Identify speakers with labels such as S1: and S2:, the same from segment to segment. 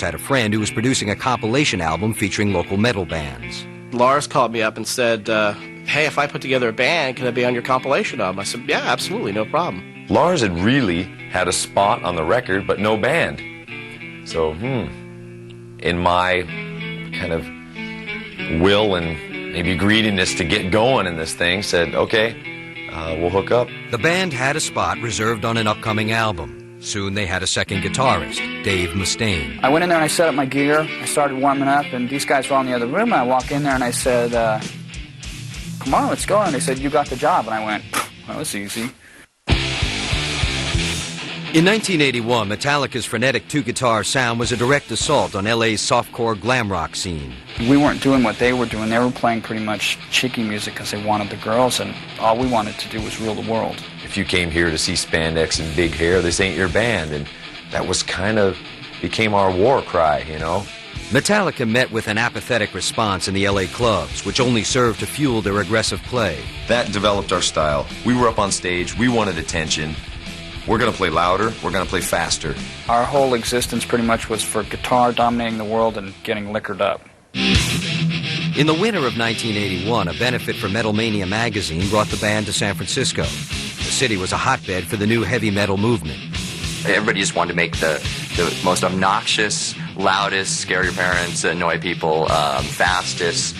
S1: had a friend who was producing a compilation album featuring local metal bands.
S2: Lars called me up and said, hey, if I put together a band, can I be on your compilation album? I said, yeah, absolutely, no problem.
S3: Lars had really had a spot on the record, but no band. So, in my kind of will and maybe greediness to get going in this thing, said, okay, we'll hook up.
S1: The band had a spot reserved on an upcoming album. Soon they had a second guitarist, Dave Mustaine.
S4: I went in there and I set up my gear. I started warming up, and these guys were all in the other room. And I walked in there and I said, come on, let's go. And they said, you got the job. And I went, well, that's easy.
S1: In 1981, Metallica's frenetic two-guitar sound was a direct assault on LA's softcore glam rock scene.
S4: We weren't doing what they were doing. They were playing pretty much cheeky music because they wanted the girls, and all we wanted to do was rule the world.
S3: If you came here to see spandex and big hair, this ain't your band, and that was kind of became our war cry, you know?
S1: Metallica met with an apathetic response in the LA clubs, which only served to fuel their aggressive play.
S3: That developed our style. We were up on stage, we wanted attention. We're going to play louder, we're going to play faster.
S4: Our whole existence pretty much was for guitar dominating the world and getting liquored up.
S1: In the winter of 1981, a benefit for Metal Mania magazine brought the band to San Francisco. The city was a hotbed for the new heavy metal movement.
S5: Everybody just wanted to make the most obnoxious, loudest, scare your parents, annoy people, fastest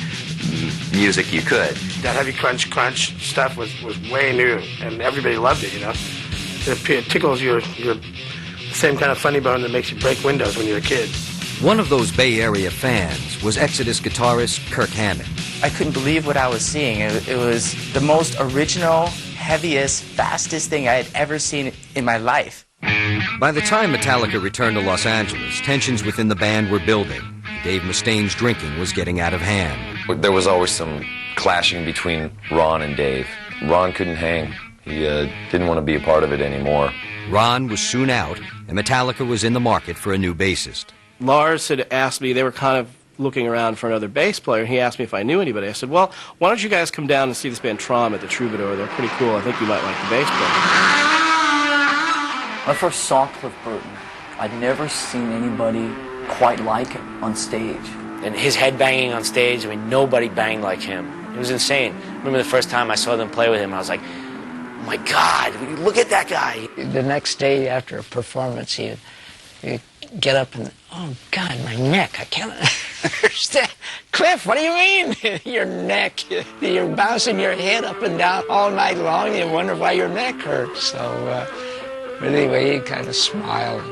S5: music you could.
S6: That heavy crunch stuff was way new, and everybody loved it, you know. It tickles your same kind of funny bone that makes you break windows when you're a kid.
S1: One of those Bay Area fans was Exodus guitarist Kirk Hammett.
S7: I couldn't believe what I was seeing. It was the most original, heaviest, fastest thing I had ever seen in my life.
S1: By the time Metallica returned to Los Angeles, tensions within the band were building. Dave Mustaine's drinking was getting out of hand.
S3: There was always some clashing between Ron and Dave. Ron couldn't hang. He didn't want to be a part of it anymore.
S1: Ron was soon out, and Metallica was in the market for a new bassist.
S2: Lars had asked me, they were kind of looking around for another bass player, and he asked me if I knew anybody. I said, well, why don't you guys come down and see this band Trom at the Troubadour? They're pretty cool. I think you might like the bass player.
S8: When I first saw Cliff Burton, I'd never seen anybody quite like him on stage.
S9: And his head banging on stage, I mean, nobody banged like him. It was insane. I remember the first time I saw them play with him, I was like, oh my God, look at that guy.
S10: The next day after a performance, he'd get up and, oh God, my neck, I can't understand. Cliff, what do you mean? Your neck, you're bouncing your head up and down all night long, and you wonder why your neck hurts. So, but anyway, he kind of smiled.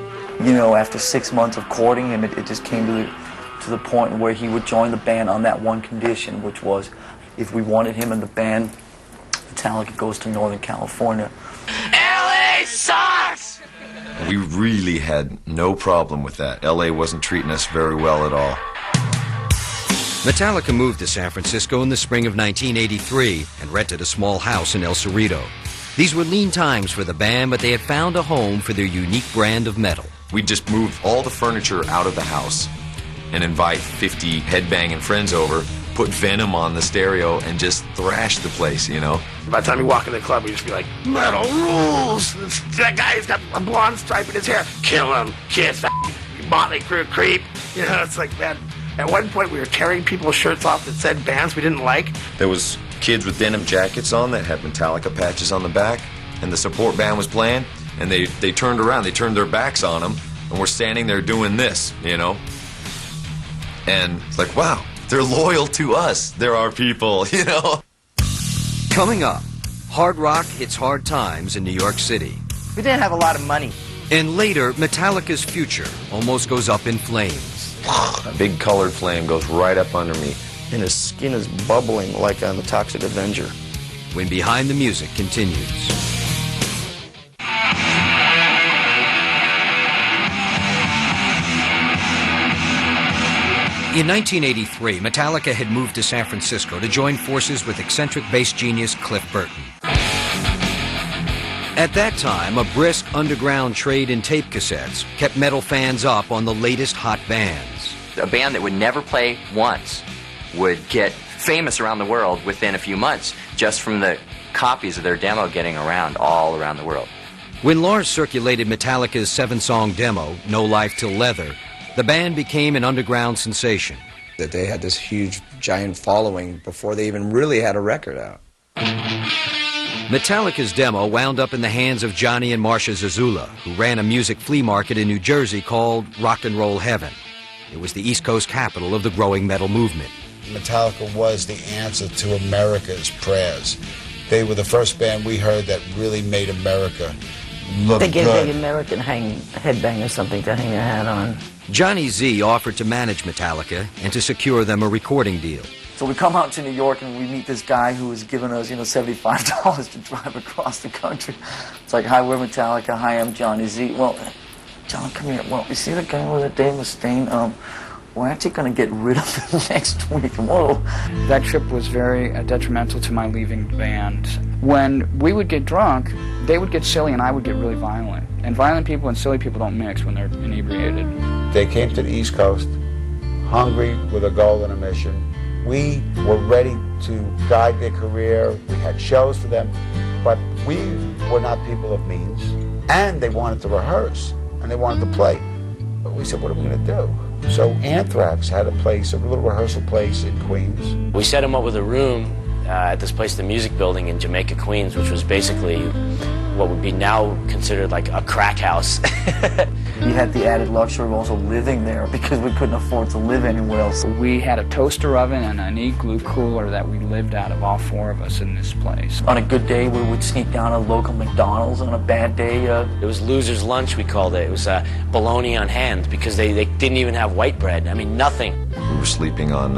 S8: You know, after 6 months of courting him, it just came to the point where he would join the band on that one condition, which was if we wanted him in the band, Metallica goes to Northern California.
S9: LA sucks!
S3: We really had no problem with that. LA wasn't treating us very well at all.
S1: Metallica moved to San Francisco in the spring of 1983 and rented a small house in El Cerrito. These were lean times for the band, but they had found a home for their unique brand of metal.
S3: We just moved all the furniture out of the house and invite 50 headbanging friends over, put Venom on the stereo, and just thrash the place, you know?
S6: By the time you walk in the club, we just be like, metal rules! That guy's got a blonde stripe in his hair. Kill him, kiss that Motley Crue creep. You know, it's like, man, at one point we were tearing people's shirts off that said bands we didn't like.
S3: There was kids with denim jackets on that had Metallica patches on the back, and the support band was playing, and they turned around, they turned their backs on them, and we're standing there doing this, you know? And it's like, wow, they're loyal to us. They're our people, you know?
S1: Coming up, hard rock hits hard times in New York City.
S7: We didn't have a lot of money.
S1: And later, Metallica's future almost goes up in flames.
S3: A big colored flame goes right up under me.
S11: And his skin is bubbling like on the Toxic Avenger.
S1: When Behind the Music continues. In 1983, Metallica had moved to San Francisco to join forces with eccentric bass genius Cliff Burton. At that time, a brisk underground trade in tape cassettes kept metal fans up on the latest hot bands.
S5: A band that would never play once would get famous around the world within a few months just from the copies of their demo getting around all around the world.
S1: When Lars circulated Metallica's 7-song demo, No Life Till Leather, The band became an underground sensation.
S12: That they had this huge, giant following before they even really had a record out.
S1: Metallica's demo wound up in the hands of Johnny and Marcia Zazula, who ran a music flea market in New Jersey called Rock and Roll Heaven. It was the East Coast capital of the growing metal movement.
S13: Metallica was the answer to America's prayers. They were the first band we heard that really made America look
S14: they gave
S13: good.
S14: the American headbanger something to hang their hat on.
S1: Johnny Z offered to manage Metallica and to secure them a recording deal.
S8: So we come out to New York and we meet this guy who was giving us, $75 to drive across the country. It's like, hi, we're Metallica. Hi, I'm Johnny Z. Well, John, come here. Well, you see the guy with the Dave Mustaine? We're actually going to get rid of him next week. Whoa.
S4: That trip was very detrimental to my leaving the band. When we would get drunk, they would get silly and I would get really violent. And violent people and silly people don't mix when they're inebriated.
S13: They came to the East Coast, hungry with a goal and a mission. We were ready to guide their career. We had shows for them, but we were not people of means. And they wanted to rehearse, and they wanted to play. But we said, what are we going to do? So Anthrax had a place, a little rehearsal place in Queens.
S9: We set him up with a room at this place, the Music Building in Jamaica, Queens, which was basically what would be now considered like a crack house.
S8: We had the added luxury of also living there because we couldn't afford to live anywhere else.
S4: We had a toaster oven and an igloo cooler that we lived out of, all four of us in this place.
S8: On a good day, we would sneak down to a local McDonald's. On a bad day,
S9: it was loser's lunch, we called it. It was bologna on hand because they didn't even have white bread. I mean, nothing.
S3: We were sleeping on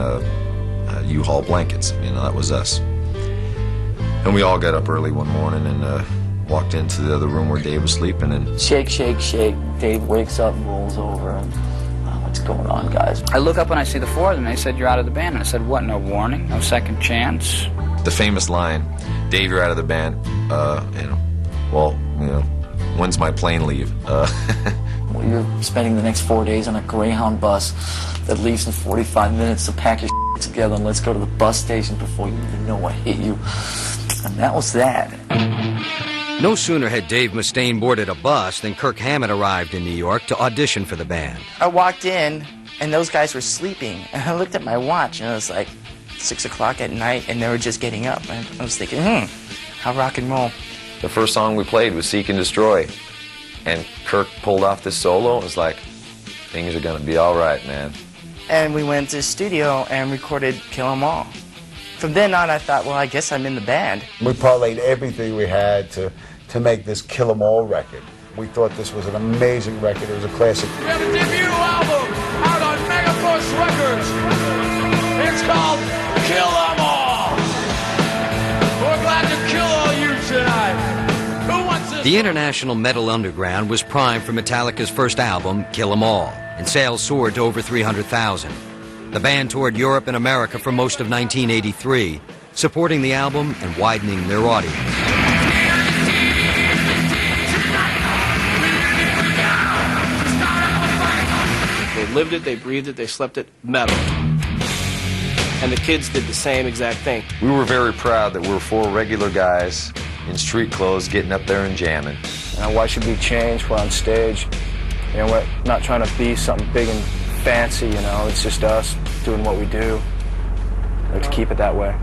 S3: U-Haul blankets. That was us. And we all got up early one morning and walked into the other room where Dave was sleeping. And
S8: shake, shake, shake. Dave wakes up and rolls over. And what's going on, guys?
S4: I look up and I see the four of them. They said, you're out of the band. And I said, what, no warning? No second chance?
S3: The famous line, Dave, you're out of the band. When's my plane leave?
S8: Well, you're spending the next 4 days on a Greyhound bus that leaves in 45 minutes to pack your together and let's go to the bus station before you even know what hit you. And that was that.
S1: No sooner had Dave Mustaine boarded a bus than Kirk Hammett arrived in New York to audition for the band.
S7: I walked in, and those guys were sleeping. And I looked at my watch, and it was like 6 o'clock at night, and they were just getting up. And I was thinking, how rock and roll.
S3: The first song we played was Seek and Destroy. And Kirk pulled off this solo. It was like, things are going to be all right, man.
S7: And we went to the studio and recorded Kill 'Em All. From then on, I thought, well, I guess I'm in the band.
S13: We parlayed everything we had to make this Kill 'Em All record. We thought this was an amazing record. It was a classic.
S15: We have a debut album out on Megapush Records. It's called Kill 'Em All. We're glad to kill all you tonight. Who wants this?
S1: The international metal underground was primed for Metallica's first album, Kill 'Em All, and sales soared to over 300,000. The band toured Europe and America for most of 1983, supporting the album and widening their audience.
S2: They lived it, they breathed it, they slept it, metal. And the kids did the same exact thing.
S3: We were very proud that we were four regular guys in street clothes getting up there and jamming.
S4: Why should we change? We're on stage. We're not trying to be something big and fancy, it's just us doing what we do. Let's keep it that way.